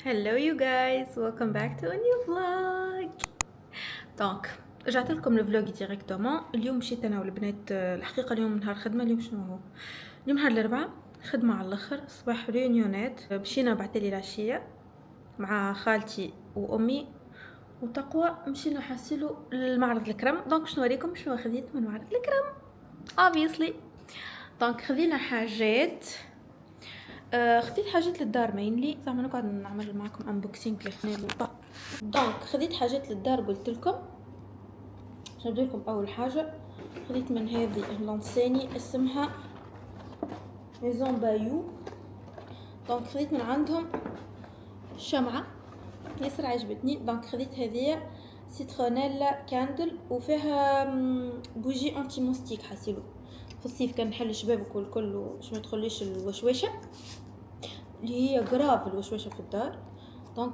Hello you guys, welcome back to a new vlog. دونك رجعت لكم الفلوج ديريكتومون. اليوم مشيت انا والبنات. الحقيقه اليوم نهار خدمه. اليوم شنو هو؟ اليوم نهار الاربعاء، خدمه على الاخر. صباح ريونيونات، مشينا بعدلي العشيه مع خالتي وامي وتقوى. مشينا حاسيلو المعرض الكرم. دونك شنو نوريكم شنو خديت من معرض الكرم obviously. دونك خذينا حاجات. خديت حاجات للدار مينلي، زعما نقعد نعمل معكم انبوكسينغ للحنان. دونك خديت حاجات للدار قلت لكم. جبت لكم اول حاجه خديت من هذه لانسيني اسمها ميزون بايو. دونك خديت من عندهم شمعه ياسر عجبتني. دونك خديت هذه سيترونيلا كاندل وفيها بوجي انتي موستيك. حاسيلو في الصيف كان نحل الشبابك والكل وش ما تدخليش الوشوشه اللي هي غراف الوشوشه في الدار. دونك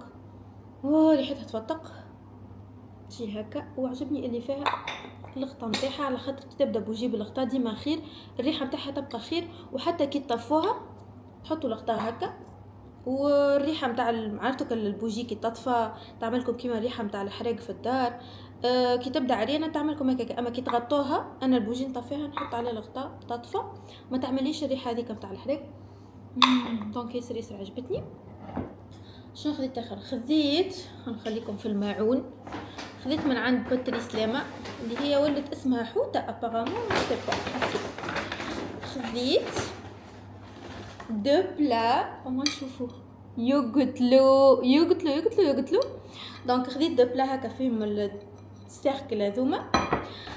ريحتها تفتق شي هكا. وعجبني اللي فيها الغطاء نتاعها، على خاطر كي تبدا بوجي بالغطاء ديما خير، الريحه نتاعها تبقى خير. وحتى كي تطفوها تحطوا الغطاء هكا والريحه نتاع عرفتوا البوجي كي تطفى تعملكم كيما الريحه نتاع الحريق في الدار. كي تبدا عريانه تعملكم هكا. اما كي تغطوها انا البوجي نطفيها نحط عليها الغطاء تطفى ما تعمليش الريحه هذيك نتاع الحريق. دونك ياسر عجبتني. شنو خديت اخر؟ خديت نخليكم في الماعون. خديت من عند بطري سلامة اللي هي ولت اسمها حوتة ابارامون. خديت دو بلا وما نشوفوا يوغتلو. دونك خديت دو بلا هكا فيهم السيركل هذوما.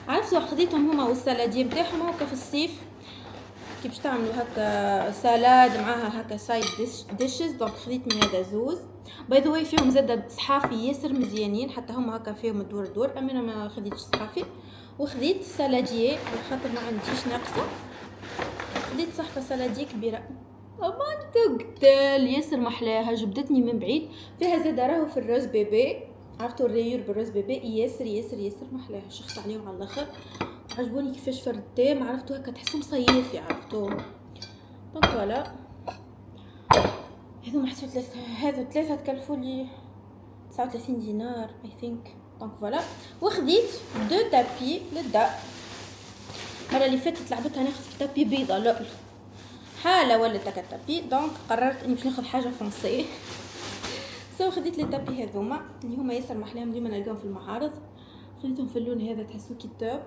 عرفتوا خديتهم هما والسالاديه نتاعهم هكا في الصيف كي باش تعملوا هكا سالاد معاها هكا سايد ديشز. دونك خديت من هذا زوز. باي ذا واي فيهم زاد صحافي ياسر مزيانين، حتى هما هكا فيهم الدور. اما انا ما خديتش صحافي. وخديت سالاديه على خاطر ما عنديش ناقصه. خديت صحفه سالاديه كبيره امان تقتل ياسر محلاها، جبدتني من بعيد. فيها زاد راهو في الروز بيبي، عرفتوا الريور بالروز بيبي ياسر محلاها. شخص عليهم على الاخر، عجبوني كيفاش فردتهم. عرفتوا هكا تحسهم صيفي عرفتوا. دونك فوالا هذو محسوب ثلاثه تكلفوا لي 39 دينار اي ثينك. دونك فوالا. وخديت دو تابي للدار. المره اللي فاتت لعبتها ناخذ تابي بيضه لؤلؤ حاله ولا تابي. دونك قررت اني باش ناخذ حاجه فرنسيه. خديت لي تابي هذوما اللي هما ياسر محلاهم ديما نلقاهم في المعارض. خديتهم في اللون هذا تحسوا كي التوب.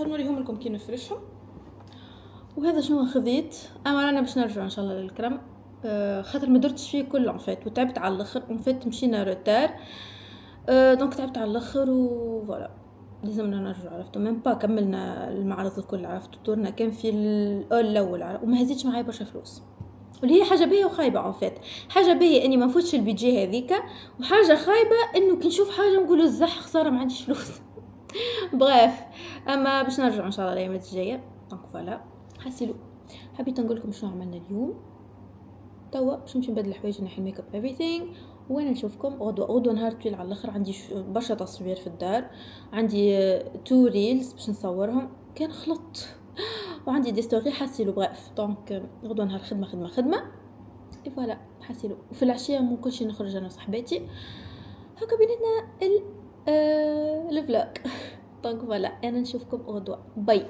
نوريهم لكم كي نفرشهم. وهذا شنو خذيت. اما انا باش نرجع ان شاء الله للكرم خاطر ما درتش فيه كله فات وتعبت على الاخر. مشينا روتار دونك تعبت على الاخر وفوالا لازمنا نرجع. عرفتوا ميم با كملنا المعرض الكل. عرفتوا دورنا كان في الاول وما هزيتش معايا برشا فلوس، واللي هي حاجه باهيه وخايبه فات. حاجه باهيه اني ما نفوتش البيجي هذيك، وحاجه خايبه انه كي نشوف حاجه نقول الزح خساره ما عنديش فلوس. بغاف. اما باش نرجع ان شاء الله الايام الجايه. دونك فوالا حسيلو حبيت نقول لكم شنو عملنا اليوم. توا باش نمشي نبدل الحوايج نحي الميك اب everything. وانا نشوفكم غدوه نهار طويل على الاخر. عندي برشا تصوير في الدار، عندي 2 ريلز باش نصورهم كان خلط، وعندي دي ستوري حاسيلو. بغاف دونك غدوه نهار خدمه اي فوالا حاسيلو. وفي العشيه ممكن شي نخرج انا وصاحباتي هكا بيناتنا الفلوج. دونك فوالا انا نشوفكم غدوه. باي.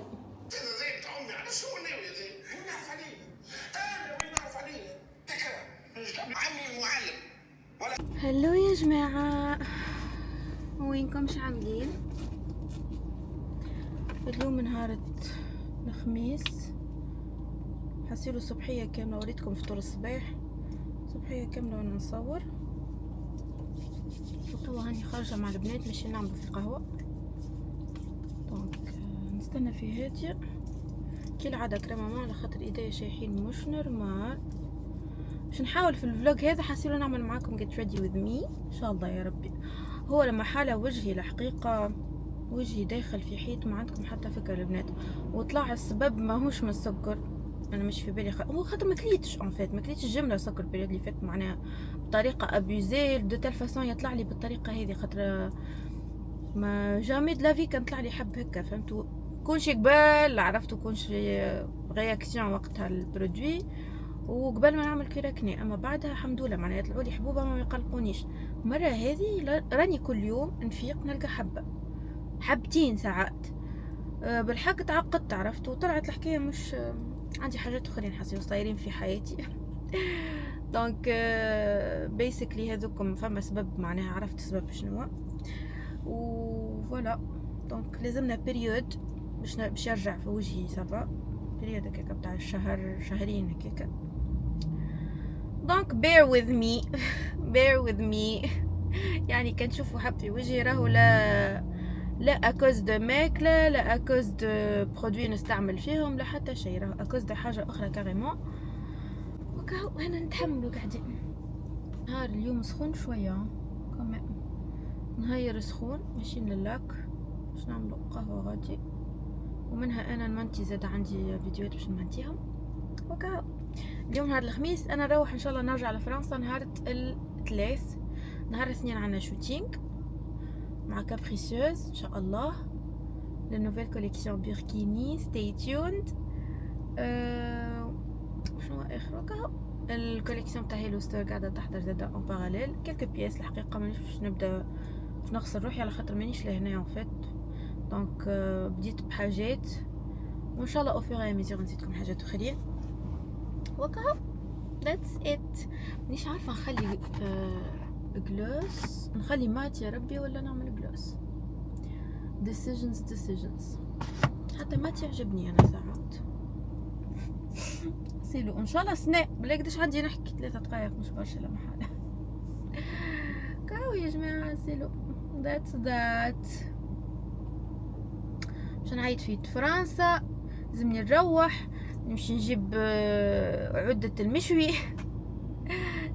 هلو يا جماعة، وينكم عاملين؟ اليوم نهار الخميس. حسيلو صبحية كاملة. وريتكم فطور الصباح صبحية كاملة وانا نصور. وتوا هاني خارجة مع البنات ماشي نعمل في القهوة. دونك نستنى في هادية كي العادة كريمة على خاطر ايديا شايحين مش نورمال. باش نحاول في الفلوج هذا حاسيلو نعمل معاكم get ready with me ان شاء الله يا ربي. هو لما حالة وجهي الحقيقة وجهي داخل في حيط ما عندكم حتى فكرة البنات. وطلع السبب ماهوش من السكر، انا مش في بالي هو خاطر ما كليتش ما كليتش الجمله سكر البريود اللي فات معناها بطريقه ابيوزي دو تال فاسون يطلع لي بالطريقه هذه. خاطر ما جامي د لافي كان طلع لي حب هكا فهمتوا. كونش قبال عرفتوا كونش رياكسيون وقتها البرودوي وقبل ما نعمل كيراكني، اما بعدها الحمد لله معناها يطلعوا لي حبوبه ما يقلقونيش. مره هذه راني كل يوم نفيق نلقى حبه حبتين ساعات. بالحق تعقدت عرفت، وطلعت الحكايه مش عندي حاجات اخرين حاسين صايرين في حياتي. دونك بيسكلي هذوكم فما سبب معناها عرفت السبب شنو وفوالا. دونك لازمنا بيريود باش يرجع في وجهي صافا، بيريود هكاكا بتاع الشهر شهرين هكاكا. دونك bear with me bear with me. يعني كان تشوفوا حب في وجهي راهو لا اكوز دو ماكله، لا اكوز دو برودوي نستعمل فيهم، لا حتى شيء، راهو اكوز دو حاجه اخرى كاريمون. وكاو هنا نتحملوا قاعدين. نهار اليوم سخون شويه كمان، نهار سخون ماشيين للاك باش نعملوا قهوه غادي، ومنها انا نمنتي زاد عندي فيديوهات باش نمنتيهم. وكاو اليوم نهار الخميس، انا نروح ان شاء الله نرجع لفرنسا نهار الثلاث. نهار الاثنين عندنا شوتينغ مع كابريسيوز ان شاء الله للنوفيل كوليكسيون بيركيني. ستي تيوند. شنو اخر وكاو الكوليكسيون تاع هيلو ستور قاعده تحضر زاده اون باراليل كلك بياس. الحقيقه مانيش باش نبدا باش نغسل روحي على خاطر مانيش لهنا اون فيت. دونك بديت بحاجات وان شاء الله اوفير اي ميزور نزيدكم حاجات اخرين. وكاو ذاتس ات. مانيش عارفه نخلي جلوس نخلي مات يا ربي ولا نعمل جلوس. decisions. حتى مات يعجبني انا ساعات. سيلو ان شاء الله سنة بلا قداش عندي نحكي 3 دقائق مش برشا لا محالة. كاو يا جماعة سيلو ذاتس باش نعيد في فرنسا، لازمني نروح نمشي نجيب عدة المشوي.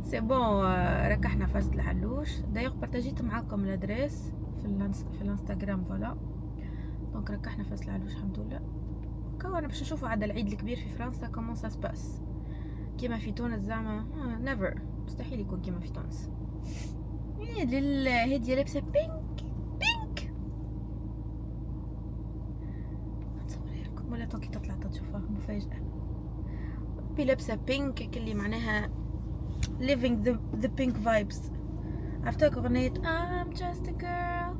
سي بون ركحنا فاس العلوش. دايوغ بارتاجيت معاكم الادريس في الانستغرام فوالا. دونك ركحنا فاس العلوش الحمد لله. كاو انا باش نشوفوا عاد العيد الكبير في فرنسا كومون سا سباس. كيما في تونس زعما نيفر، مستحيل يكون كيما في تونس. هذه لابسه بينك نصورها لكم ولا توكي تطلع تشوفها مفاجاه. بي لابسه بينك كلي معناها living the pink vibes. عرفتوا اغنيه I'm just a girl؟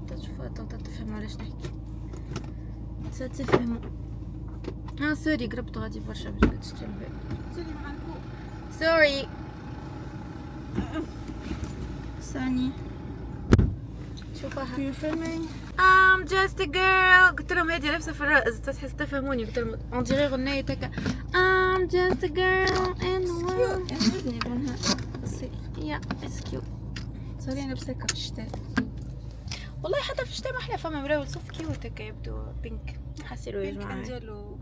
تشوفوا تفهموا علاش نحكي، ستفهموا. سوري قربت غادي برشا باش تشتري سوري ثاني. شوفها you filming I'm just a girl. قلت لهم هادي لابسه في الرأس تحس تفهموني. قلت لهم اون ديري غنية هكا I'm just a girl in the world. عجبني لونها الصيف يا اتس كيوت. صاري لابسه هكا في الشتاء والله، حتى في الشتاء ما احلى. فما مراول صوف كيوت هكا يبدو بينك. حسيلو يا جماعه نديرلو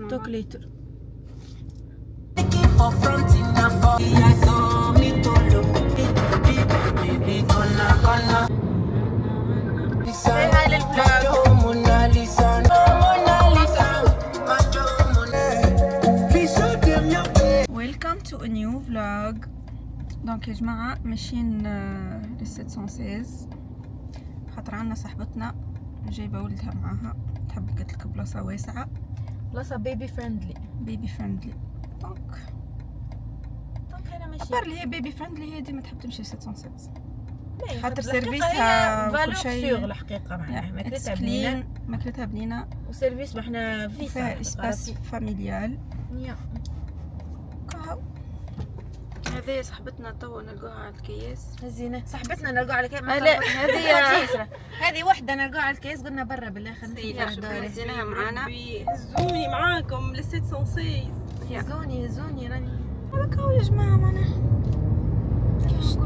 توكليتر. Welcome to a new vlog. دونك يا جماعة ماشيين ل 716 خاطر عنا صاحبتنا جايبة ولدها معاها، تحب قالت لك بلاصة واسعة، بلاصة بيبي فريندلي. دونك انا ماشي خاطر اللي هي بيبي فريندلي هي ديما تحب تمشي ل 716 خاطر سيرفيسها كل شيء الحقيقة معناها ماكلتها بنينة وسيرفيس ما احنا فيها اسباس فاميليال. كهو هذه صاحبتنا تو نلقوها على الكياس. هزينة صاحبتنا نلقوها على الكياس. لا هذه وحده نلقوها على الكياس. قلنا برا بالله خلينا هزيناها معانا. هزوني معاكم ل 716. هزوني راني هكا يا جماعه. معناها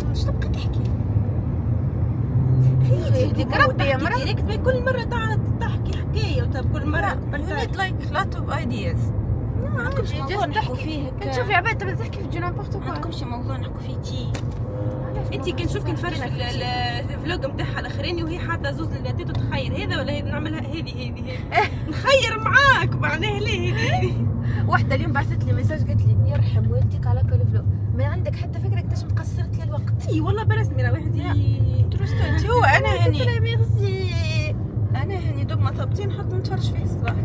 واش تبقى تحكي هذيك ربي يا مرا ديريكت كل مره تحكي حكايه وتب كل مره بنت لايك لوت اوف ايدياز. عندكمش موضوع نحكوا فيه هكا؟ شوفي عباد تبدا تحكي في نيمبورط كوا. عندكمش موضوع نحكوا فيه تي؟ انت كي نشوفك نتفرج في الفلوج نتاعها الاخراني وهي حاطه زوز اللاتات وتخير هذا ولا هذا نعملها هذه نخير معاك معناها ليه هذه. واحده اليوم بعثت لي ميساج قالت لي يرحم والديك على كل فلوج ما عندك حتى فكره قداش مقصرت لي الوقت. اي والله برسمي راه واحد تروستي هو انا هاني دوب ما طبتي نحط نتفرج فيه الصباح.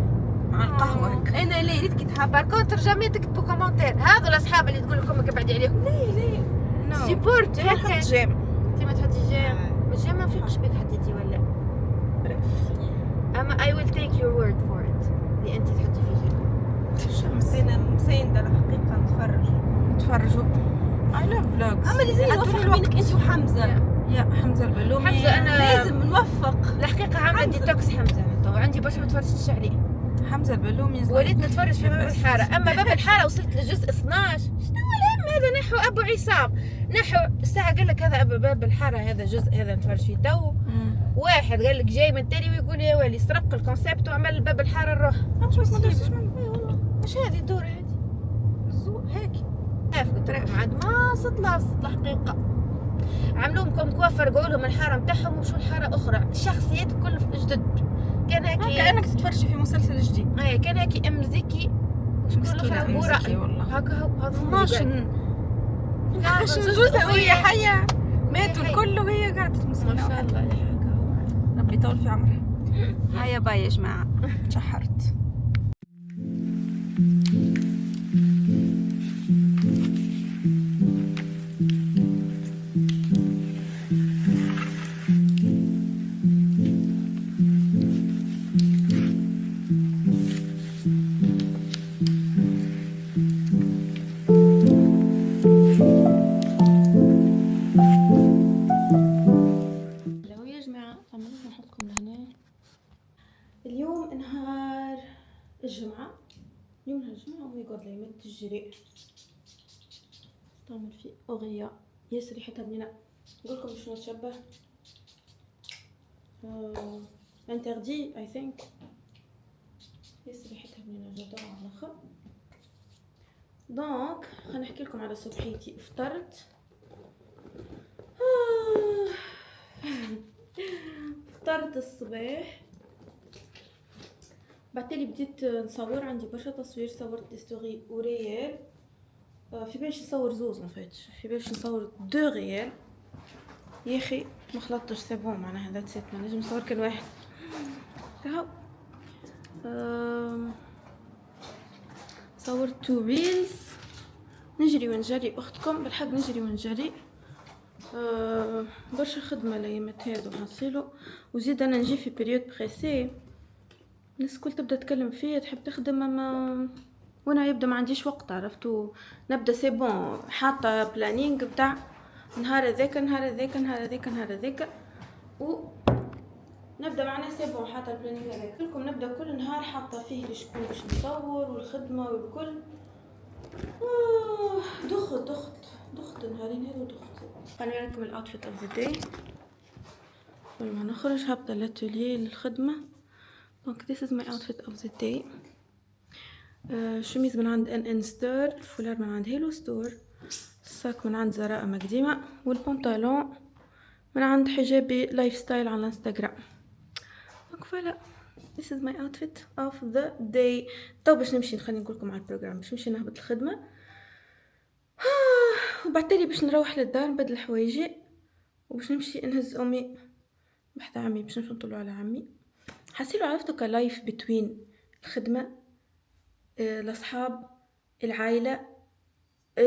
مع القهوه هكا. انا ليه ريت كتاب باركونتر جامي تكتبوا كومنتير. هذو الاصحاب اللي تقول لكم ابعدي عليهم. ليه سيبورت هكا هكا. جيم انت ما تحطي جيم والجيم ما فيقش بك حطيتي ولا. اما I will take your word for it اللي انت تحطي فيه جيم. الشمس انا مسيندة الحقيقه نتفرجوا I love vlogs. اما لازم نوفق بينك انت وحمزه. يا حمزه البلومي. حمزه انا لازم نوفق. الحقيقه عامله ديتوكس حمزه تو عندي برشا ما تفرجتش عليه. حمزه البلومي وليت نتفرج في باب الحاره. اما باب الحاره وصلت لجزء 12. شنو الهم هذا نحو ابو عصام نحو الساعه قال لك هذا باب الحاره هذا جزء هذا نتفرج فيه تو. واحد قال لك جاي من التالي ويقول يا ولي سرق الكونسيبت وعمل باب الحاره نروح. مش ما درتش والله. مش هذه الدورة هذه الزوق هيك كيف قلت لكم عاد ما صدت الحقيقة عملوهم كم كوافة رجعوا لهم الحارة متاعهم ومشوا الحارة أخرى. الشخصيات كل جدد كان هيك كأنك تتفرجي في مسلسل جديد. أي كان هيك أم زكي وشكون الأخرى بورا والله هكا هو هذا 12 جزء وهي حية ماتوا الكل وهي قاعدة تمثل. ما شاء الله ربي يطول في عمرها. هيا باي يا جماعة تشحرت. اليوم نهار الجمعة. اليوم نهار الجمعة ومي جود لي مد الجري استعمل فيه أغنية ياسر ريحتها بنينة. نقولكم شنو تشبه انتردي اي ثينك. ياسر ريحتها بنينة جدا على الاخر. دونك خلينا نحكي لكم على صبحيتي. افطرت فطرت الصباح بعدتالي بديت نصور. عندي برشا تصوير صورت ستوري وريال. في بالش نصور زوز في بالش نصور 2 ريال يا اخي ما خلطتش سيبون معناها هذا سيت ما نجم نصور كل واحد هاو. صورت 2 ريلز نجري ونجري اختكم بالحق نجري ونجري. برشا خدمه الايامات هادو حصيلو وزيد انا نجي في بيريود بريسي الناس الكل تبدا تكلم فيا تحب تخدم اما وانا يبدا ما عنديش وقت عرفتوا. نبدا سي بون حاطه بلانينغ بتاع نهار هذاك نهار هذاك نهار هذاك نهار هذاك و نبدا معنا سي بون حاطه البلانينغ هذاك كلكم نبدا كل نهار حاطه فيه لشكون باش نصور والخدمه والكل. ضغط نهارين هذو ضغط. خليني نراكم الاوتفيت اوف ذا داي قبل ما نخرج. هبطه لاتوليي للخدمه. دونك this is my outfit of the day. شميز من عند ان ستور، الفولار من عند هيلو ستور، الساك من عند زراء مقديمة، والبنطلون من عند حجابي لايف ستايل على الانستغرام. دونك فوالا this is my outfit of the day. تو باش نمشي خليني نقولكم على البروجرام. باش نمشي نهبط الخدمة وبعدتالي باش نروح للدار نبدل حوايجي وباش نمشي نهز امي بحث عمي باش نمشي نطلعوا على عمي. حسيلو عرفتو كلايف بتوين الخدمة الاصحاب العائلة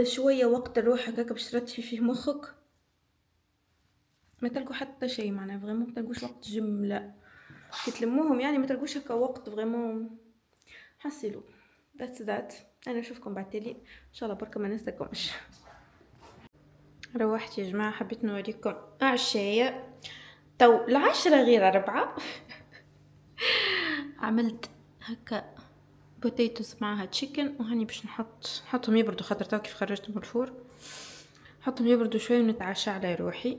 شوية وقت الروح هكاك باش ترتحي فيه مخك. ما تلقوا حتى شيء معناه فريمون ما تلقوش وقت جملة تلموهم يعني ما تلقوش هكا وقت فريمون. حسيلو that's that. انا اشوفكم بعتلي ان شاء الله بركة ما ننساكمش. روحت يا جماعة حبيت نوريكم عشاية تو 10:04 عملت هكا بوتيتوس معها تشيكن وهني باش نحطهم يبردوا خاطر تو كيف خرجتهم من الفور نحطهم يبردوا شوي ونتعشى على روحي.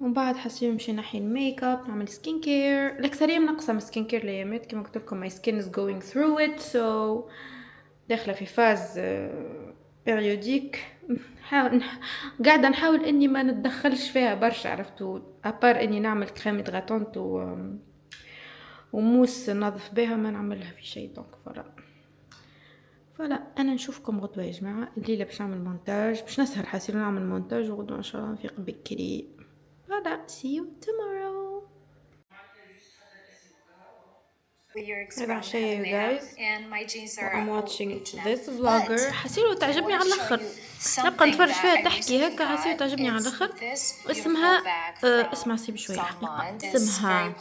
ومن بعد حسيت نمشي نحي الميك اب نعمل سكين كير. الاكثريه منقصه من سكين كير الايامات كما قلت لكم my skin is going through it so داخله في فاز بيريوديك. قاعده نحاول اني ما نتدخلش فيها برشا عرفتوا ابار اني نعمل كريم هيدراتونت وموس نظف بها ما نعملها في شيء. دونك فوالا انا نشوفكم غدوه يا جماعه. الليله باش نعمل مونتاج باش نسهر حاسين نعمل مونتاج وغدوه ان شاء الله نفيق بكري. فوالا see you tomorrow. هذا عشية you guys. I'm watching this vlogger. حسيلو تعجبني على الآخر. نبقى نتفرج فيها تحكي هكا حسيلو تعجبني على الآخر. اسمها اسمها سيب شوي حقيقة. اسمها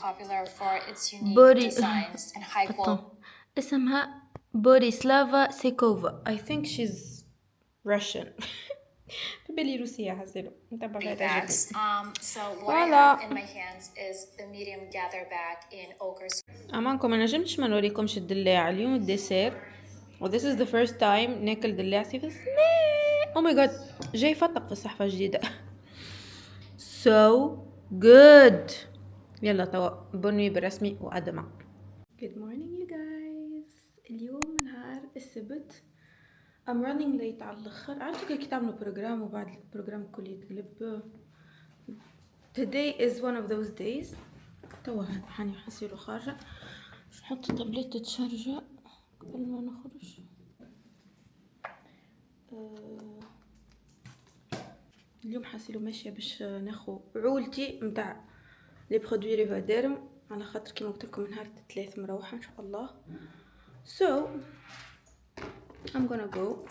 اسمها بوريسلافا سيكوفا. I think she's Russian. بالي روسية حسيلو نتبع فيها تعجبني. Voilà. In my hands is the medium gather bag in ochre. أمانكم أنا نجمش ما نوريكمش الدلاع اليوم الديسير. و this is the first time ناكل دلاع سيفس. Oh my god جاي فتق في الصحفة الجديدة. So good. يلا توا بني بالرسمي وأدمع. Good morning you guys. اليوم نهار السبت. I'm running late على الآخر. عرفتوا كي تعملوا بروجرام وبعد البروجرام كله يتقلب. Today is one of those days. توا حاني حسيلو خارجة. باش نحط التابلت تشارجة قبل ما نخرج. اليوم حسيلو ماشية باش ناخو عولتي متاع لي برودوي ريفاديرم على خاطر كيما قلت لكم نهار الثلاث مروحة ان شاء الله. So I'm gonna go.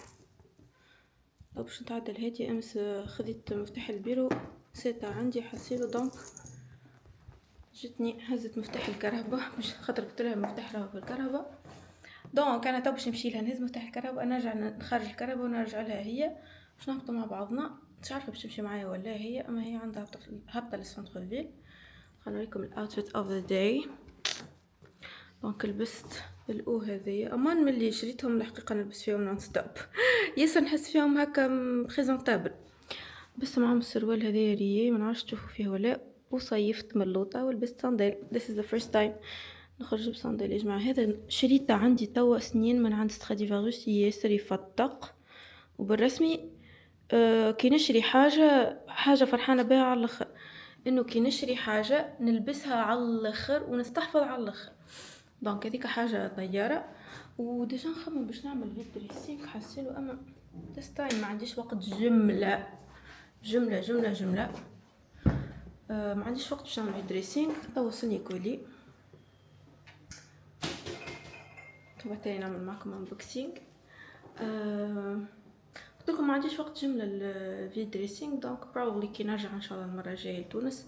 باش نتعدل هاتي امس خذيت مفتاح البيرو سيتا عندي حسيلو دونك جتني هزت مفتاح الكهرباء باش خاطر قلت لها مفتاح راهو في الكهرباء. دونك انا تو باش نمشي لها نهز مفتاح الكهرباء نرجع نخرج الكهرباء ونرجع لها هي باش نهبطوا مع بعضنا. مش عارفه باش تمشي معايا ولا هي اما هي عندها هبطه للسنتر فيل. خلينا نوريكم الاوتفيت اوف ذا داي. دونك لبست الاو هذيا امان ملي شريتهم الحقيقه نلبس فيهم نون ستوب. ياسر نحس فيهم هكا بريزونطابل. بس معهم السروال هذايا ريي ما نعرفش تشوفوا فيه ولا. وصيفت ملوطه ولبست صندال. This is the first time نخرج بصندال يا جماعه. هذا شريته عندي توا سنين من عند ستراديفاروس ياسر يفتق. وبالرسمي كي نشري حاجه فرحانه بها على الاخر انه كي نشري حاجه نلبسها على الاخر ونستحفظ على الاخر. دونك هذيك حاجه طياره. وديجا نخمم باش نعمل فيديو دريسينغ حسيلو اما this time ما عنديش وقت. جمله ما عنديش وقت باش نعمل دريسينغ. توصلني كولي تبا تاني نعمل معكم انبوكسينغ. قلت لكم ما عنديش وقت جمله الفيديو دريسينغ. دونك probably كي نرجع ان شاء الله المره الجايه لتونس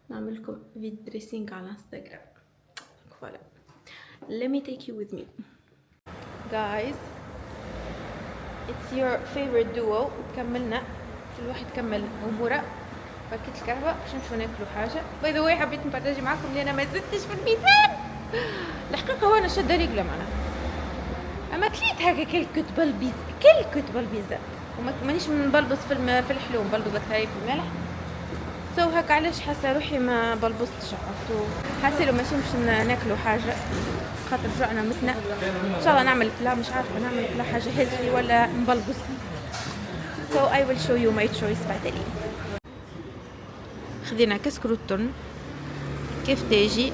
نعمل لكم فيديو دريسينغ على انستغرام. فوالا let me take you with me guys. it's your favorite duo. كملنا كل واحد كمل اموره. باكيت الكهرباء باش نمشيو ناكلوا حاجه. باي ذا واي حبيت نبارطاجي معكم لان انا ما زدتش في الميزان الحقيقه. وانا شاده رجله معنا اما كليت هكا كل كتبه البيتزا وما مانيش نبلبص في الحلوم. بلبص هاي في الملح. سو هكا علاش حاسه روحي ما بلبصتش. عرفتوا حاسه لو ماشي باش ناكلوا حاجه خاطر رجعنا متنا. ان شاء الله نعمل بلا مش عارفه نعمل بلا حاجه هيلثي ولا نبلبص. So I will show you my choice بعدين. خذينا كسكروتون كيف تاجي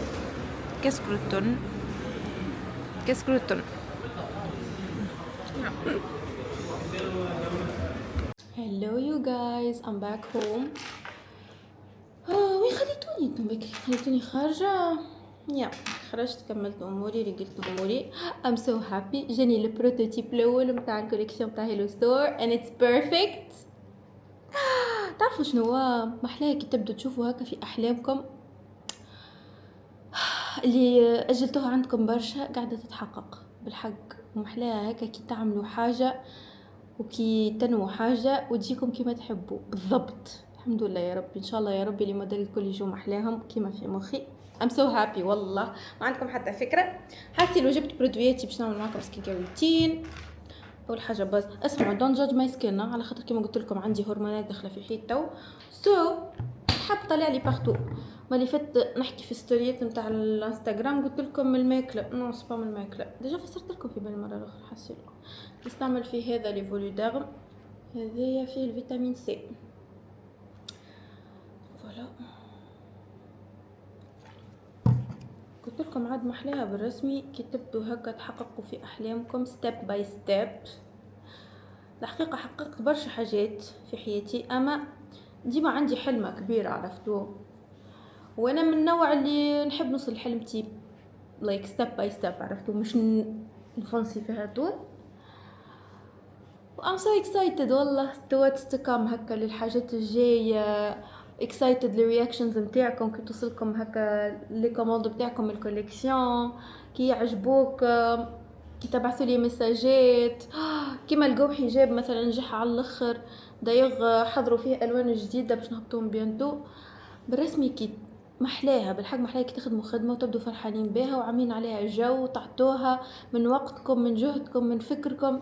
كسكروتون. Hello you guys, I'm back home. وين خليتوني انتم بكري؟ خليتوني خارجة. خرجت كملت اموري رجلت اموري. I'm so happy. جاني البروتوتيب الاول متاع الكوليكسيون تاع هيلو ستور and it's perfect. تعرفوا شنو هو محلاها كي تبدو تشوفوا هكا في احلامكم اللي اجلتوها عندكم برشا قاعده تتحقق بالحق. ومحلاها هكا كي تعملوا حاجه وكي تنووا حاجه وتجيكم كيما تحبوا بالضبط. الحمد لله يا ربي. ان شاء الله يا ربي اللي موديل الكل يجوا محلاهم كيما في مخي. I'm so happy والله ما عندكم حتى فكره. حاسه لو جبت برودوياتي باش نعمل معكم سكين كير روتين. اول حاجه باز اسمعوا دون جادج ماي سكين على خاطر كيما قلت لكم عندي هرمونات داخله في حيط تو. حاب طلع لي بارتو. مالي فات نحكي في ستوريات نتاع الانستغرام قلت لكم الماكله نو سبا من الماكله ديجا فسرت لكم في بالمره الاخرى. حسيت نستعمل فيه هذا لي فولوديرم هذايا فيه الفيتامين سي. فوالا قلت لكم عاد محلاها بالرسمي كي تبدو هكا تحققوا في احلامكم ستيب باي ستيب. الحقيقه حققت برشا حاجات في حياتي اما ديما عندي حلمه كبيره عرفتوه. وانا من النوع اللي نحب نوصل لحلمتي like step by step عرفتوا مش نفنسي فيها طول. I'm so excited والله to what's to come هكا للحاجات الجاية. excited للرياكشنز متاعكم كي توصلكم هكا لي كوموند بتاعكم الكوليكسيون كي يعجبوكم كي تبعثوا لي مساجات كيما لقوا حجاب مثلا نجح على الاخر دايغ حضروا فيه الوان جديده باش نهبطوهم بيانتو بالرسمي كي محلاها بالحق محلاها كي تخدموا خدمه وتبدوا فرحانين بها وعاملين عليها جو وتعطوها من وقتكم من جهدكم من فكركم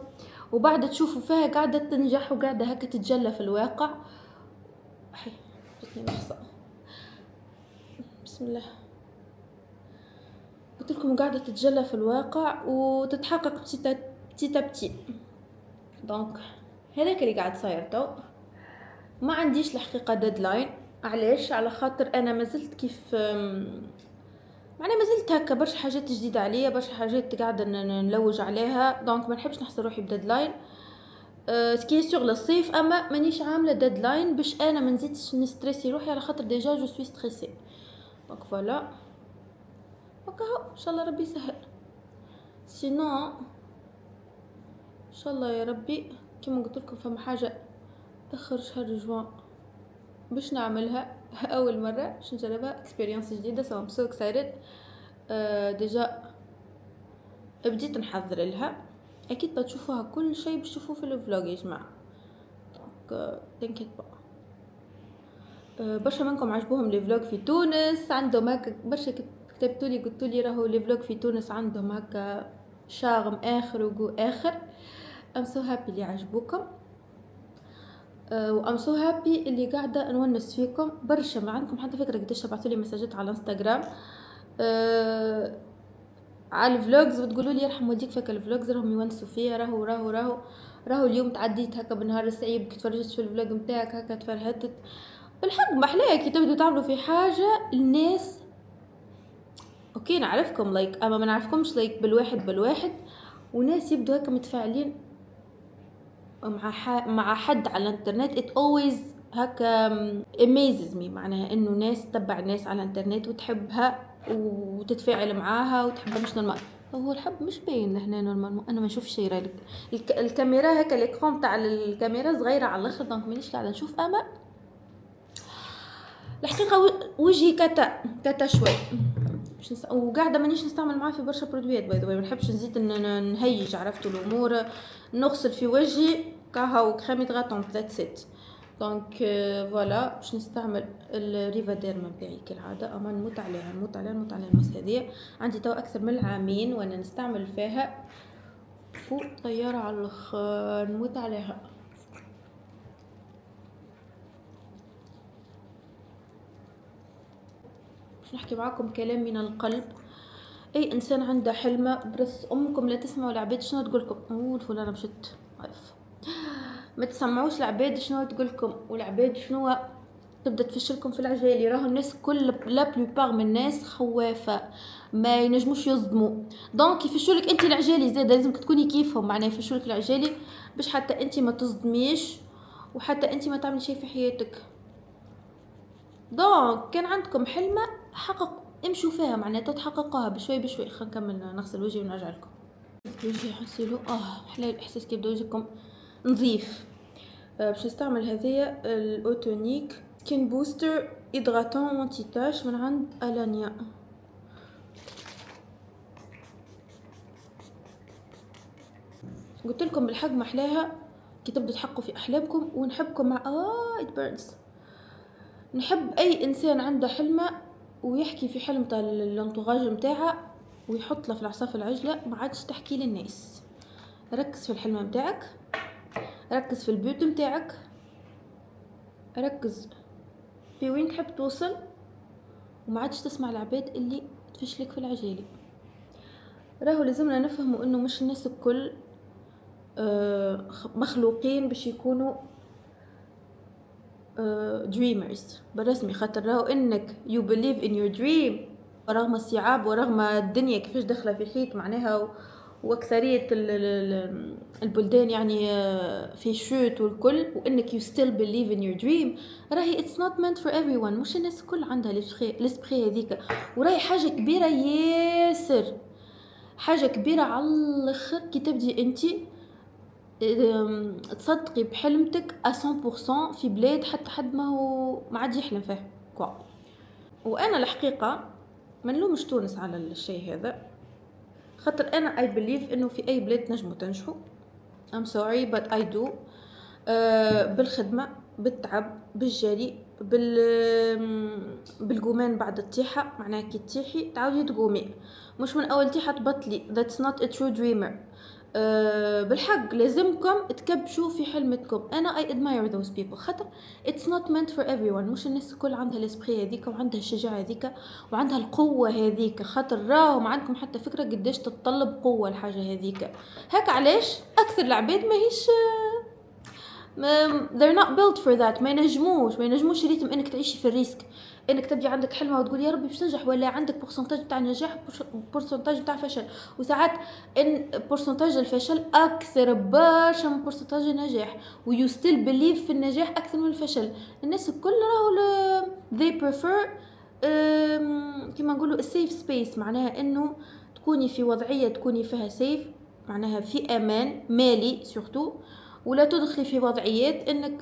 وبعد تشوفوا فيها قاعده تنجح وقاعده هكا تتجلى في الواقع. جتني مخصة بسم الله. قلت لكم قاعده تتجلى في الواقع وتتحقق بتي دونك هذاك اللي قاعد صاير تو. ما عنديش الحقيقه ديدلاين. علاش؟ على خاطر انا مازلت كيف معناها مازلت هكا برشا حاجات جديده عليا برشا حاجات قاعده نلوج عليها دونك ما نحبش نحصر روحي بديدلاين سكي سور للصيف. اما مانيش عامله ديدلاين باش انا ما نزيدش نستريسي روحي على خاطر ديجا جو سوي ستريسي دونك فوالا هكا ان شاء الله ربي يسهل. سينو ان شاء الله يا ربي كيما قلت لكم فما حاجه اخر شهر جوان باش نعملها اول مره باش نجربها اكسبيرينس جديده سو ام سو اكسايتد. ديجا بديت نحضر لها اكيد بتشوفوها كل شيء باش تشوفوه في الفلوج يا جماعه دونك تنكت بقى. برشا منكم عجبوهم لي فلوج في تونس عندهم هكا برشا كتبتوا لي قلتوا لي راهو لي فلوج في تونس عندهم هكا شارم اخر وجو اخر. ام سو هابي اللي عجبوكم وام سو هابي اللي قاعده نونس فيكم برشا. ما عندكم حتى فكره قديش تبعثوا لي مساجات على انستغرام على الفلوجز وتقولوا لي يرحم والديك فك الفلوجز راهم يونسوا فيا. راهو اليوم تعديت هكا بنهار السعيد كي تفرجت في الفلوج نتاعك هكا تفرهدت بالحق محلاها كي تبدو تعملوا في حاجه الناس اوكي نعرفكم لايك اما ما نعرفكمش لايك بالواحد وناس يبدو هكا متفاعلين مع حد على الانترنت. it always هكا amazes me معناها انه ناس تتبع الناس على الانترنت وتحبها وتتفاعل معاها وتحبها مش نورمال. هو الحب مش باين هنا نورمال انا ما نشوف شيء رايك الكاميرا هكا الاكرون تاع الكاميرا صغيره على الاخر دونك مانيش قاعده نشوف. اما الحقيقه وجهي كتا شوي وقاعده مانيش نستعمل معاه في برشا برودويات باي ذا واي ما نحبش نزيد نهيج عرفتوا الامور نغسل في وجهي كهو كريم هيدراتون ذاتس ات دونك فوالا باش نستعمل الريفا ديرما نتاعي كالعاده. اما نموت عليها المس هذه عندي تو اكثر من عامين وانا نستعمل فيها فوق طياره على الاخر نموت عليها. نحكي معاكم كلام من القلب. اي انسان عنده حلمه برس امكم لا تسمعوا العباد شنو تقولكم الفلانه مشت ما تسمعوش العباد شنو تقولكم والعباد شنو تبدا تفشلكم في العجالي. راهو الناس كل لا بلوبار من الناس خوافه ما ينجموش يصدموا دونك يفشلك انت العجالي زاده لازمك تكوني كيفهم معناه يفشلك العجالي باش حتى انت ما تصدميش وحتى انت ما تعملي شيء في حياتك. دونك كان عندكم حلمه حقق امشوا فيها معناتها تحققوها بشوي خلينا نكمل نغسل وجهي ونرجع لكم. وجهي حسيلو احلى الاحساس كي يبدا وجهكم نظيف. باش نستعمل هذه الاوتونيك سكين بوستر هيدراتون انتي تاش من عند الانيا. قلت لكم بالحق محلاها كي تبدو تحققوا في احلامكم ونحبكم مع it burns. نحب اي انسان عنده حلمه ويحكي في حلم تاع الانطوراج نتاعها ويحط له في العصا العجله ما عادش تحكي للناس. ركز في الحلم نتاعك ركز في البيوت نتاعك ركز في وين تحب توصل وما عادش تسمع العباد اللي تفشلك في العجالي. راهو لازمنا نفهموا انه مش الناس الكل مخلوقين باش يكونوا dreamers بالرسمي. خاطر راهو انك you believe in your dream رغم الصعاب ورغم الدنيا كيفاش داخله في حيط معناها واكثريه البلدان يعني في شوت والكل، وانك you still believe in your dream، راهي it's not meant for everyone. مش الناس الكل عندها لسبري هذيك، وراهي حاجه كبيره ياسر، حاجه كبيره على الاخر كي تبدي انت تصدقي بحلمتك 100% في بلاد حتى حد ما عاد يحلم فيه كوا. وانا الحقيقه ما نلومش تونس على الشيء هذا، خاطر انا I believe انه في اي بلاد تنجموا تنجحوا. I'm sorry but I do. بالخدمه، بالتعب، بالجري، بالقومان بعد الطيحه، معناها كي تطيحي تعاودي تقومي، مش من اول طيحه تبطلي. that's not a true dreamer. بالحق لازمكم تكبشوا في حلمتكم. انا I admire those people، خاطر it's not meant for everyone. مش الناس الكل عندها الاسبري هذيك وعندها الشجاعه هذيك وعندها القوه هذيك، خاطر راهم عندكم حتى فكره قداش تتطلب قوه الحاجه هذيك. هيك علاش اكثر العباد ماهيش they're not built for that. ما ينجموش ريتم انك تعيشي في الريسك، انك تبدي عندك حلمه وتقول يا ربي باش تنجح، ولا عندك بورسنتاج تاع نجاح وبورسنتاج تاع فشل، وساعات ان بورسنتاج الفشل اكثر برشا من بورسنتاج النجاح، ويو ستيل بليف في النجاح اكثر من الفشل. الناس الكل راهو they prefer كما نقولوا السيف سبيس، معناها انه تكوني في وضعيه تكوني فيها سيف، معناها في امان مالي سورتو، ولا تدخلي في وضعيات انك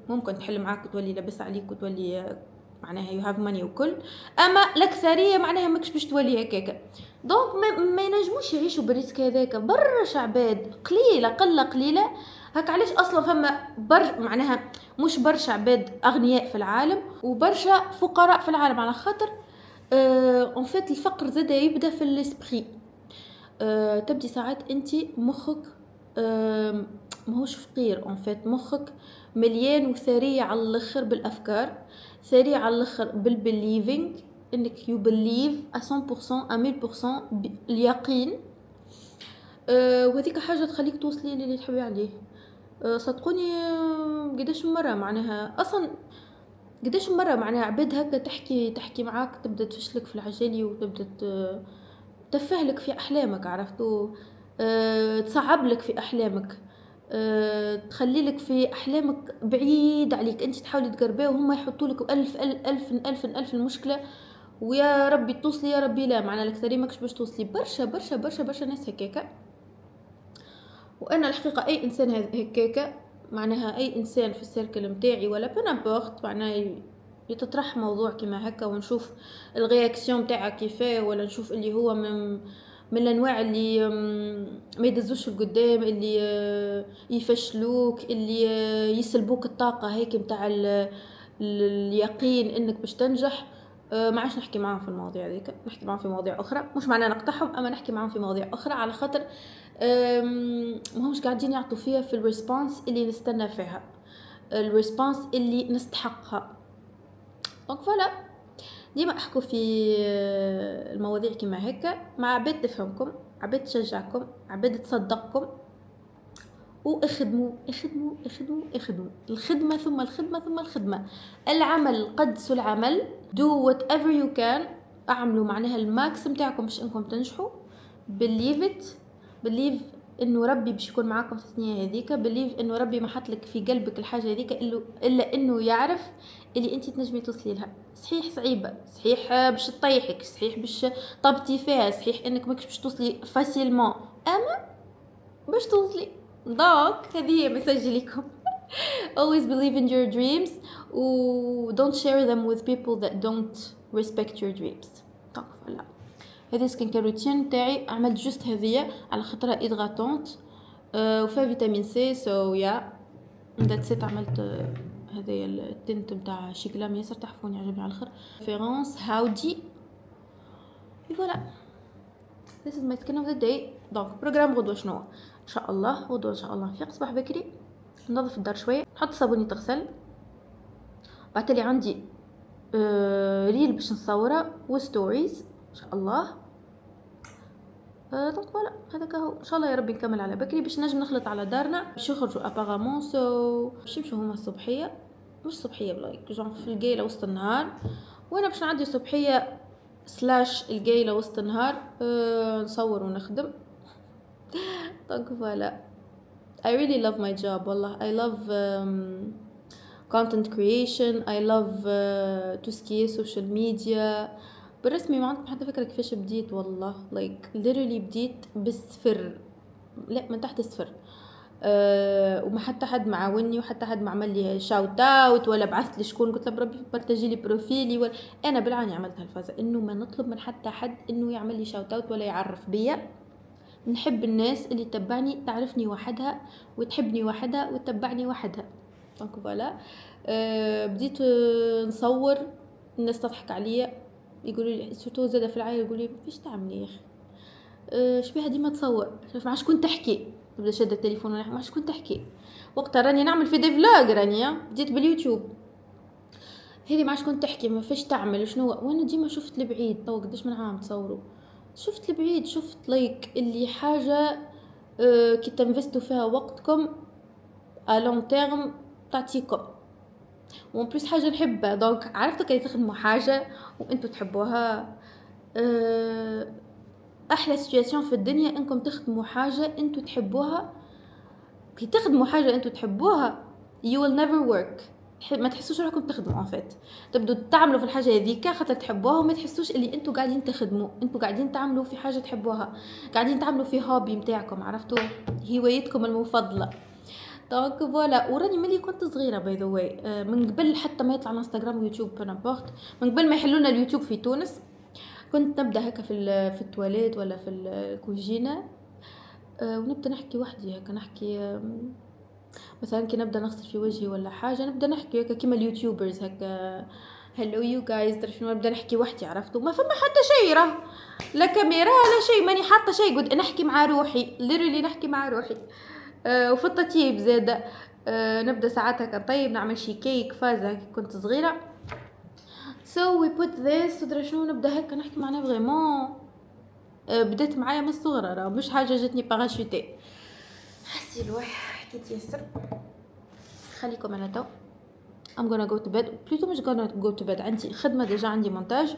ممكن تحل معاك تولي لابس عليك وتولي معناها يو هاف ماني وكل، اما الاكثريه معناها ماكش باش تولي هكاك. دونك ما ينجموش يعيشوا بالريسك هذاك. برشا عباد قليله هكا. علاش اصلا فما معناها مش برشا عباد اغنياء في العالم وبرشا فقراء في العالم، على خاطر اون فيت الفقر زاد يبدا في الاسبري. تبدي ساعات انت مخك ماهوش فقير، اون فيت مخك مليان وثري على الاخر بالافكار، ثري على الاخر بالبليفينج، انك يو بليف 100% اليقين. وهذيك حاجه تخليك توصلي للي تحبي عليه. صدقوني قداش مره معناها اصلا قداش مره معناها عباد هكا تحكي معاك تبدا تفشلك في العجالي وتبدا تفهلك في احلامك، عرفتوا؟ تصعب لك في احلامك، تخلي لك في احلامك بعيد عليك، انت تحاولي تقربيه وهم يحطوا لك الف المشكله، ويا ربي توصلي يا ربي لا، معناها الكثير ماكش باش توصلي. برشا ناس هكاكا. وانا الحقيقه اي انسان هكاكا، معناها اي انسان في السيركل متاعي ولا بنابورت معناها يتطرح موضوع كما هكا ونشوف الرياكسيون متاعها كيفاه، ولا نشوف اللي هو من الانواع اللي ما يدزوش القدام، اللي يفشلوك، اللي يسلبوك الطاقه هيك متاع اليقين انك باش تنجح. ما عادش نحكي معاهم في المواضيع هذيك، نحكي معاهم في مواضيع اخرى، مش معناه نقطعهم، اما نحكي معاهم في مواضيع اخرى، على خاطر ما همش قاعدين يعطوا فيها في الريسبونس اللي نستنى فيها، الريسبونس اللي نستحقها. دونك فوالا، ديما احكوا في المواضيع كما هكا مع عباد تفهمكم، عباد تشجعكم، عباد تصدقكم، واخدموا الخدمه ثم الخدمه. العمل قدسوا العمل، do whatever you can، اعملوا معناها الماكس متاعكم باش انكم تنجحوا. believe انه ربي باش يكون معاكم في الثنيه هذيك، believe انه ربي ما حط لك في قلبك الحاجه هذيك الا انه يعرف اللي انت تنجمي توصلي لها. صحيح صعيبه، صحيح باش تطيحك، صحيح باش طبتي فيها، صحيح انك ماكش باش توصلي فاسيلمون، اما باش توصلي. دونك هذه هي مساجي لكم. always believe in your dreams و don't share them with people that don't respect your dreams. دونك فوالا، هذا كان روتين تاعي، عملت جوست هذيا على خاطرها هيدغاتونت وفيها فيتامين سي، سو يا ذاتس ات. عملت هذايا التنت نتاع شيكلام ياسر تحفوني، عجبني على الاخر. فيرونس هاودي فوالا، this is my skin of the day. دونك بروجرام غدوه شنو ان شاء الله؟ غدوه ان شاء الله نفيق صباح بكري، ننظف الدار شويه، نحط صابوني تغسل، بعتلي عندي ريل باش نصورها وستوريز ان شاء الله. دونك فوالا، هذاك هو ان شاء الله. يا ربي نكمل على بكري باش نجم نخلط على دارنا، باش يخرجوا ابارامون سو باش يمشوا هما الصبحيه، مش صبحيه بلايك جون في القيله وسط النهار، وانا باش نعدي صبحيه سلاش القيله وسط النهار، نصور ونخدم. دونك فوالا. I really love my job والله. I love content creation. I love tout ce qui est social media. بالرسمي ما عندكم حتى فكرة كيفاش بديت والله. like literally بديت بالصفر، لا من تحت الصفر. وما حتى حد معاوني، وحتى حد ما عمل لي شاوت اوت ولا بعثت لي شكون قلت له بربي بارتاجي لي بروفيلي ولا انا بالعاني عملت هالفازه انه ما نطلب من حتى حد انه يعمل لي شاوت اوت ولا يعرف بيا. نحب الناس اللي تتبعني تعرفني وحدها وتحبني وحدها وتتبعني وحدها. دونك فوالا. بديت نصور، الناس تضحك عليا يقولوا لي سورتو زاده في العائله يقولوا لي فيش تعملي يا اخي شبيها ديما تصور، شوف ما عادش كنت تحكي، تبدا شاده التليفون ولا ما عادش كنت تحكي. وقتها راني نعمل في دي فلوج، راني بديت باليوتيوب هذه ما عادش كنت تحكي ما فيش تعمل شنو. وانا ديما شفت البعيد، تو قداش من عام تصوروا، شفت البعيد، شفت لايك اللي حاجه كي تنفستوا فيها وقتكم على لون تيرم تعطيكم، وان بليس حاجه نحبها. دونك عرفتوا كي تخدموا حاجه وانتوا تحبوها، احلى سيتوياسيون في الدنيا انكم تخدموا حاجه انتوا تحبوها. كي تخدموا حاجه انتوا تحبوها you will never work، ما تحسوش راكم تخدموا فات، تبدوا تعملوا في الحاجه هذيك خاطر تحبوها وما تحسوش اللي انتوا قاعدين تخدموا، انتوا قاعدين تعملوا في حاجه تحبوها، قاعدين تعملوا في هوبي نتاعكم، عرفتوا هوايتكم المفضله. دونك فوالا. وراني ملي كنت صغيره باي ذا واي، من قبل حتى ما يطلع على انستغرام ويوتيوب بنابورت، من قبل ما يحلونا اليوتيوب في تونس، كنت نبدا هكا في التواليت ولا في الكوجينه، ونبدا نحكي وحدي هكا، نحكي مثلا كي نبدا نغسل في وجهي ولا حاجه نبدا نحكي هكا كيما اليوتيوبرز هكا هلو يو جايز درا شنو، نبدا نحكي وحدي، عرفتوا ما فما حتى شيء، راه لا كاميرا لا شيء، ماني حاطه شيء، قلت نحكي مع روحي ليرلي نحكي مع روحي. وفي التطيب زاده نبدا ساعات هكا طيب نعمل شي كيك فازه كنت صغيره. so we put this ودرا شنو، نبدا هكا نحكي معنا فريمون. بدات معايا من الصغر، راه مش حاجه جاتني باراشوتي. حسي الواحد حكيت ياسر، خليكم انا تو I'm gonna go to bed، بلوتو مش gonna go to bed، عندي خدمه ديجا، عندي مونتاج،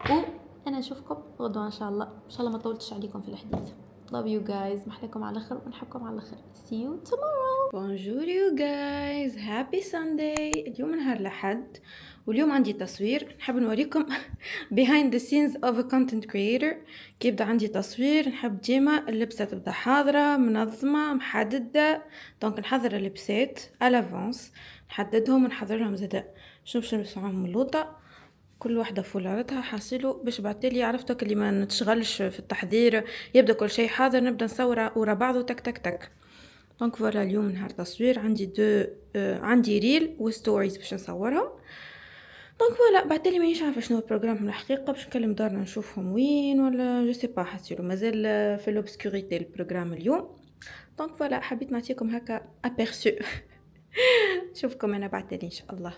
وانا نشوفكم غدوه ان شاء الله. ان شاء الله ما طولتش عليكم في الحديث. love you guys، محلاكم على خير ونحبكم على خير. see you tomorrow. bonjour you guys، happy Sunday. اليوم نهار الأحد واليوم عندي تصوير، نحب نوريكم behind the scenes of a content creator. كي يبدا عندي تصوير نحب ديما اللبسة تبدا حاضرة منظمة محددة، دونك نحضر اللبسات على لافونس، نحددهم ونحضر لهم زادا شنو باش نلبس معاهم اللوطة، كل واحدة فولارتها حاصلوا باش بعتلي عرفتك اللي ما نتشغلش في التحضير، يبدا كل شيء حاضر نبدا نصور ورا بعض تك تك تك. دونك فوالا اليوم نهار تصوير، عندي عندي ريل وستوريز باش نصورهم. دونك فوالا بعتلي مانيش عارفه شنو البروغرام الحقيقه، باش نكلم دارنا نشوفهم وين ولا جو سي با، حاسيلو مازال في لوبسكوريتي البروغرام اليوم. دونك فوالا حبيت نعطيكم هكا ابيرسو. نشوفكم انا بعتلي ان شاء الله.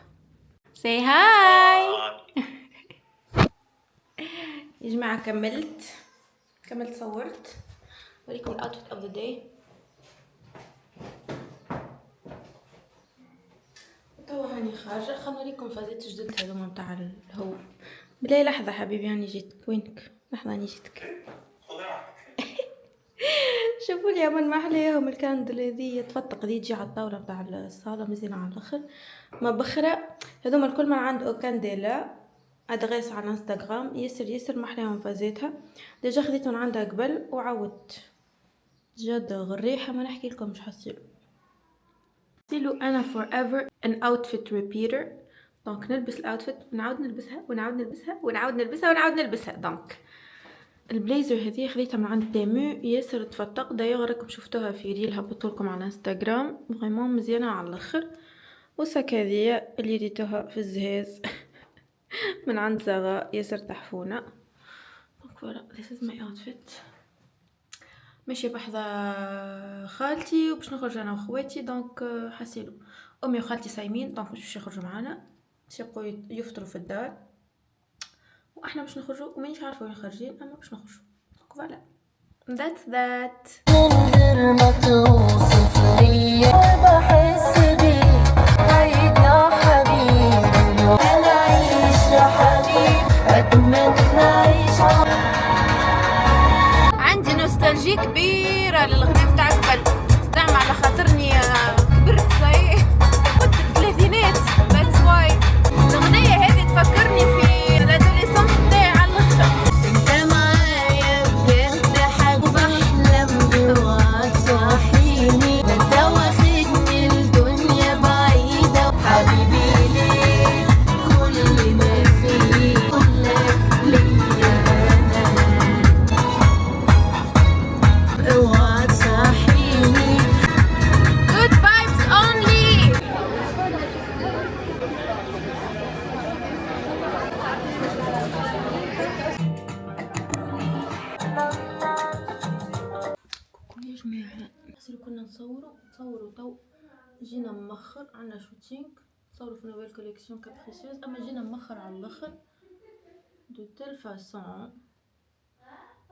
say hi. يا جماعه كملت صورت، وريكم الاوتفيت اوف ذا داي. توا هاني خارجه، خلينا نوريكم فازات جدد هذوما نتاع الهو. بلا لحظه حبيبي هاني جيتك، وينك؟ لحظه هاني جيتك. شوفوا لي من ما احلاهم الكاندل هذه تفتق ذي تجي على الطاوله نتاع الصاله مزيانه على الاخر، ما بخره. هذوما الكل من عند كانديلا، ادغيس على انستغرام، ياسر ما احلاهم فازاتها. ديجا خديتهم عندها قبل وعودت جد الريحه ما نحكي لكم مش حسيلو انا forever an outfit repeater. دونك نلبس الاوتفيت ونعاود نلبسها. دونك البليزر هذه خديتها من عند تيمو، ياسر تفتق، دايوغ راكم شفتوها في ريل هبطولكم على انستغرام، فريمون مزيانه على الاخر. والساك هذه اللي ريتوها في الزهاز من عند زغا، ياسر تحفونه. دونك فوالا this is my outfit. ماشي بحذا خالتي وباش نخرج انا وخواتي، دونك حسيلو امي وخالتي صايمين، دونك باش يخرجوا معانا، باش يبقوا يفطروا في الدار، واحنا باش نخرجوا ومانيش عارفه وين خارجين، اما باش نخرجوا. دونك فوالا that's that. بحس بيك عيد يا حبيبي، انا عيش يا حبيبي، اتمنى عيش. عندي نوستالجي كبيره للغاية. تصوروا تو جينا مخر عنا شوتينغ، تصوروا في نويل كوليكسيون كابريسيوز، اما جينا مخر على الاخر دو تيل فاسون.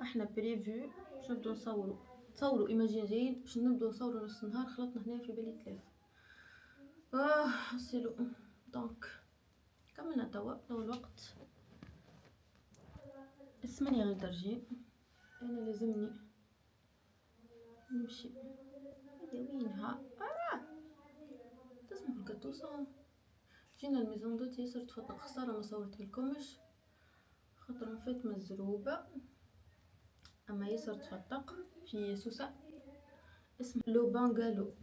احنا بريفو باش نبدو تصوروا ايماجين جايين باش نبدو نصوروا نص نهار، خلطنا هنا في بالي 3 سيلو. دونك كملنا توا الوقت 8 غير درجين. انا لازمني نمشي وينها تسمعوا الكاتوسة. جينا الميزون دوت ياسر تفضل، خسارة ما صورتها لكمش خاطر فات مزروبة، اما ياسر تفتق في سوسة اسم لو بانغالو،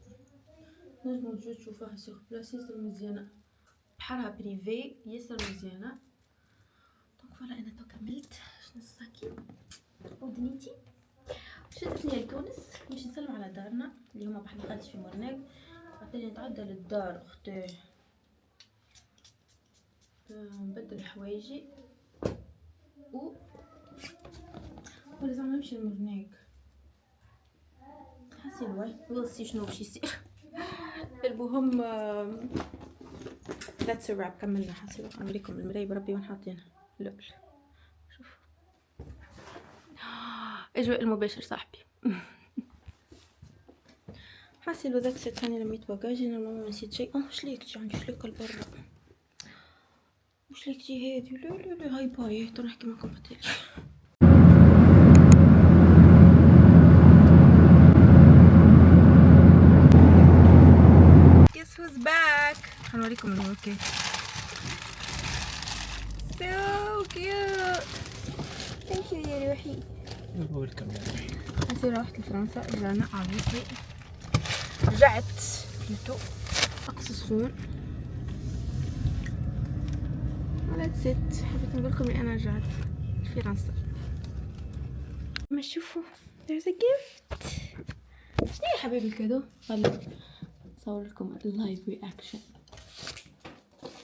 نجمو تجو تشوفوها سيغ بلاس ياسر مزيانة، بحرها بريفي ياسر مزيانة. دونك فوالا انا تو كملت شنو الساكي ودنيتي شدتني لتونس باش نسلم على دارنا اللي هما بحر خالتي في مرناق، بعدين نتعدى للدار اختي نبدل حوايجي ولا زعما نمشي لمرناق. حاسين واي ويلسي شنو باش يصير. المهم لاتس راب كملنا. حاسين نوريكم المرايه بربي وين حاطينها. لؤلؤ شوف اجواء المباشر صاحبي. حاسين ذاك السيت ثاني لما يتبقى جينا ما نسيت شيء. واش ليك تجي عندي شليك البرا، واش ليك تجي هادي؟ لا لا لا هاي باي تو نحكي معكم بالتالي. Guess who's back. هنوريكم الموكي. So cute. Thank you يا روحي. ويلكم يا روحي. أنا رحت لفرنسا، رجعنا obviously. رجعت بلوتو أقصى سخون. That's it. حبيت نقولكم إني أنا رجعت لفرنسا. ما تشوفوا there's a gift. شنو يا حبيبي الكادو؟ خلي نصور لكم اللايف رياكشن.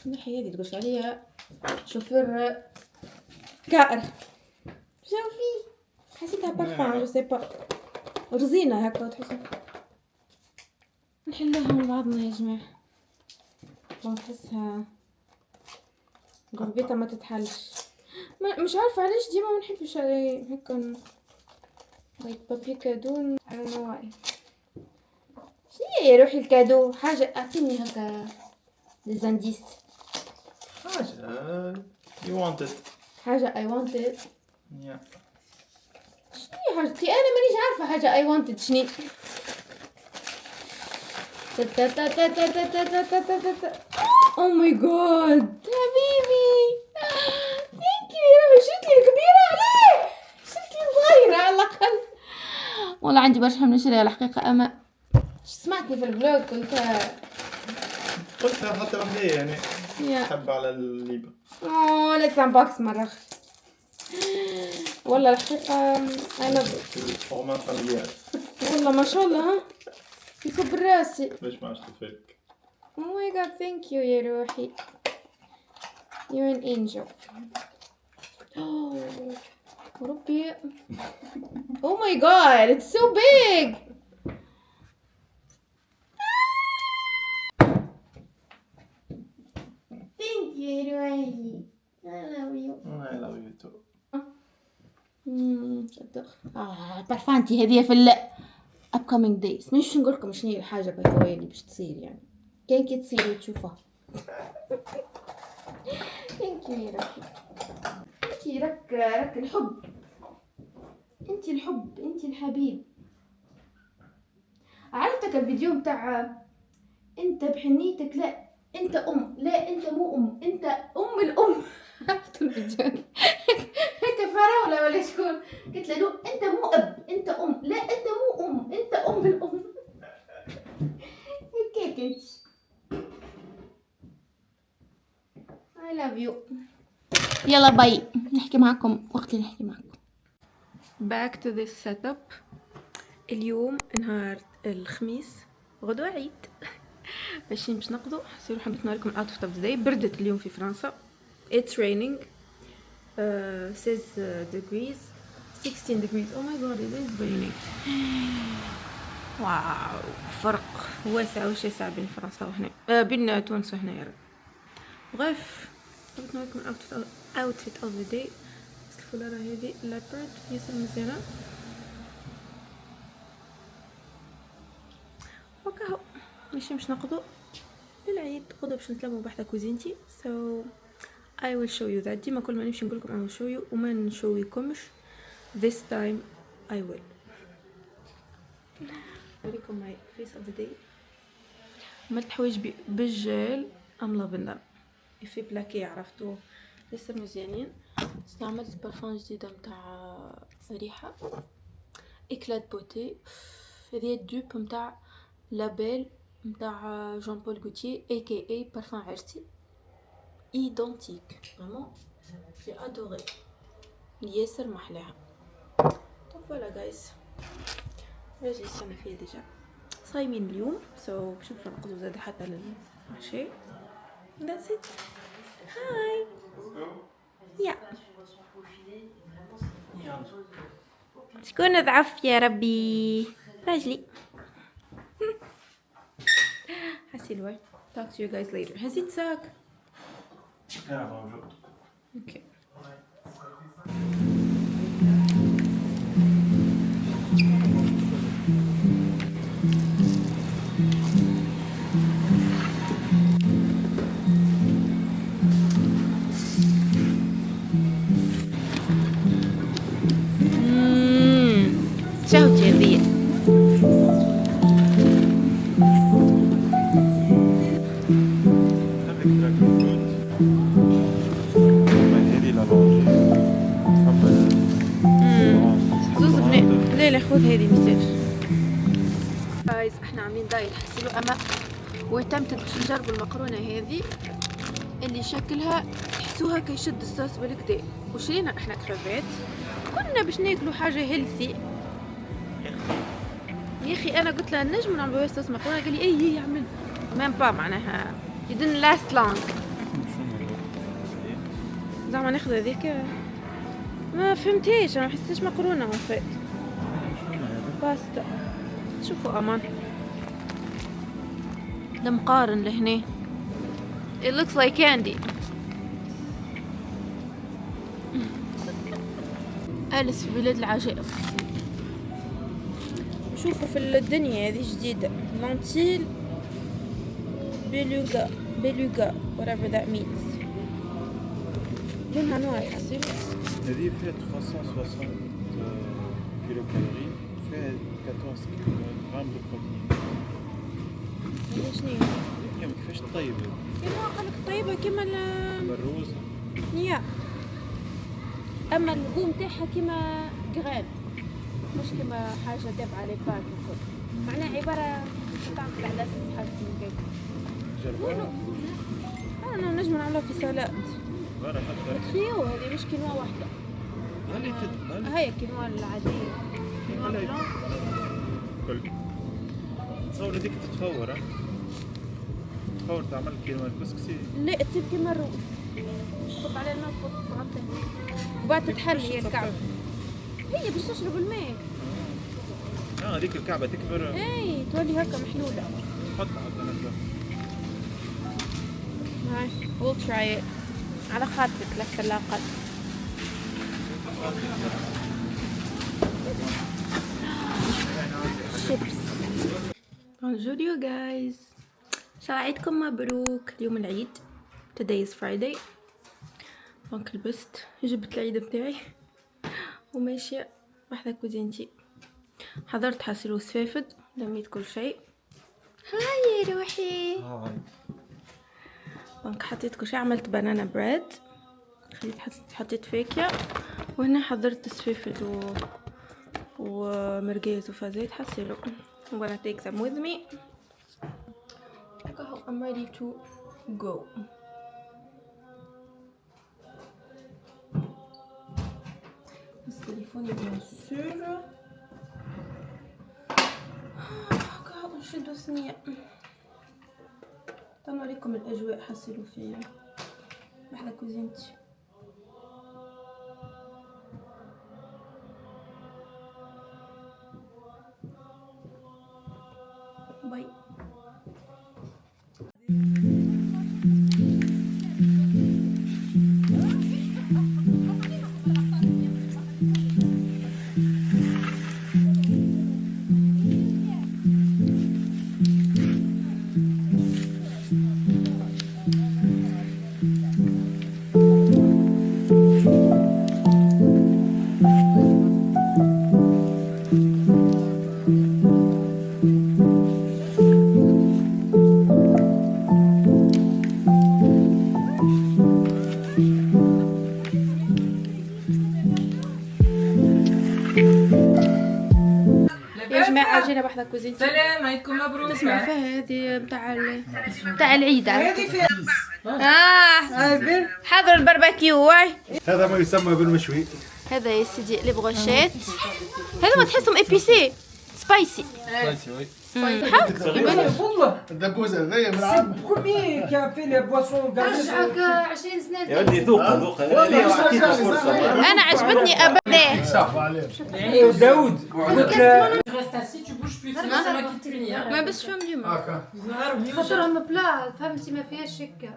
الناحية هذي تقولش عليها شوفير كائر. شوفي حسيتها بارفان جو سي با رزينة هكا تحسوا. نحلوها من بعضنا يا جماعة. نحسها قربيتها ما تتحلش. مش عارفة علاش ديما ما نحبش هكا لايك بابي كادو. I don't know why. شنو يا روحي الكادو؟ حاجة اعطيني هكا ليزانديس. حاجة you wanted. حاجة I wanted. Yeah. شنو حاجتي؟ أنا مانيش عارفة حاجة I wanted شني. Oh my god حبيبي thank you يا روحي. شريتلي الكبيرة عليه، شريتلي الصغيرة على الأقل. والله عندي برشا من نشريها الحقيقة، أما سمعتني في الفلوج كنت قلتها حتى وحدي يعني يا حب على الليبة. let's unbox مرة. والله الحقيقة أنا فورمات فاميليال. والله ما شاء الله ها يكبر راسي. ليش ما عشت فيك؟ Oh my god thank you يا روحي. You're an angel. Oh ربي. Oh my god it's so big. Thank you يا روحي. I love you. I love you too. صدق برفانتي هذه في ال upcoming days. مش نقول لكم شنو هي الحاجه بهوالي باش تصير يعني كان كي تصير تشوفها. ثانك يو يا روحي. انتي رك الحب، انتي الحب، انتي الحبيب. عرفتك الفيديو بتاع انت بحنيتك لا انت ام، لا انت مو ام، انت ام الام. عرفت الفيديو هيك فراولة ولا شكون؟ قلت له انت مو اب انت ام، لا انت مو ام انت ام الام. هيك كنت I love you. يلا باي، نحكي معكم وقت اللي نحكي معكم. Back to this setup. اليوم نهار الخميس، غدوة عيد. ماشيين باش نقضوا. سيروا حبيت نوريكم outfit of the day. بردت اليوم في فرنسا. It's raining. 16 degrees. Oh my god, it is raining. واو، فرق واسع وشاسع بين فرنسا وهنا، بين تونس وهنا يا رب. بغيف قلت نوريكم اوتفيت اوف ذا داي. الفولارة هذه لابرد ياسر مزيانة وكاهو. ماشي باش نقضو للعيد، غدا باش نتلمو بحذا كوزينتي. so I will show you that. ديما كل ما نمشي نقولكم I will show you وما نشويكمش. this time I will نوريكم my face of the day. عملت حوايج بالجل ام لافندر في بلاكي، عرفتوه لسه مزيانين. استعملت برفان جديده متاع ريحه اكلات بوتي، هذه الدوب متاع لابيل متاع جون بول غوتيي اي برفان عرسي ايدونتيك فريمون جي ادوري ياسر محلاها. دونك فوالا جايز، راجع السنه فيها ديجا صايمين اليوم سو باش نرقدوا زاد حتى للعشاء. That's it. Hi. يا شكون ضعف يا ربي؟ راجلي. حسي الوي. Talk to you guys later. حسيت ساك. Okay. شهوة هذه زوز بنات. لا خذ هذه ميساج. جايز احنا عاملين دايت حسيلو اما وتمت باش نجربوا المقرونه هذه اللي شكلها تحسوها كيشد الصوص بالكدا. وشرينا احنا كرافات، كنا باش ناكلوا حاجه هيلثي. يا اخي انا قلت له نجم نعملوا صوص مقرونه، قال لي اي يعمل ميم با، معناها you didn't last long. زعما ناخذ هذيك ما فهمتيش، انا ما حسيتش مقرونه وفات باستا. شوفوا امان المقارن لهنا it looks like candy. أليس في بلاد العجائب. شوفوا في الدنيا هذه جديدة لانتيل بيلوغا whatever that means. لونها نوع حسيب. هذه فيها 360 كيلو كالوري، فيها 14 غرام دو بروتين. هذه شنو؟ كيفاش طيب؟ كيما قالك طيبة كيما الروز. يا اما القوم تاعها كيما جران، مش كيما حاجه تابعه على باك وكل، معناها عباره تعمل على اساس حاجه من هيك. جربوها؟ انا نجم نعملها في سلطه. برا حتى تخيو هذه مش كينوا واحده، هاي كينوا العاديه كينوا بلون. كل تصور هذيك تتفور، تفور تعمل كيما الكسكسي. لا تصير كيما الروز، تحط عليها الماء وتغطيها وبعد تتحل هي الكعبه. هي باش تشرب الماء. هذيك الكعبه تكبر. اي تولي هكا محلوله. حطها حتى نشوف. هاي we'll try it على خاطرك للسلاقات. شيبس. بونجور يو جايز، ان شاء الله عيدكم مبروك. اليوم العيد today is Friday. دونك لبست جبت العيد بتاعي وماشيه واحده كوزينتي. حضرت حاسيل وسفافد، لميت كل شيء. هاي يا روحي. دونك حطيت كل شيء، عملت بنانا بريد، حطيت فاكهه، وهنا حضرت سفافد ومرقاز وفازات حسيلو. I'm gonna take them with me. I'm ready to go. بس تليفوني بيان سور. نشدو ثنية. تنوريكم الأجواء حسيلو فيها بحدا كوزينتي. عجينه بحذا كوزين. سلام عليكم مبروك. تسمع فيها هذه بتاع العيد. هذه فيها حضر الباربيكيو واي. هذا ما يسمى بالمشوي. هذا يا سيدي لي بغوشيت. هذوما تحسهم ايبيسي سبايسي. الدبوزه هذيا من العام. Premier qui a fait les boissons gazeuses. رجعك 20 سنه. يا ودي ذوق انا اعطيك فرصه. انا عجبتني ابدا. داوود. Reste assis, tu bouges plus. Sinon c'est moi qui te punis. ما بس فهم اليوم. خاطرهم بلا فهمتي ما فيهاش هكا.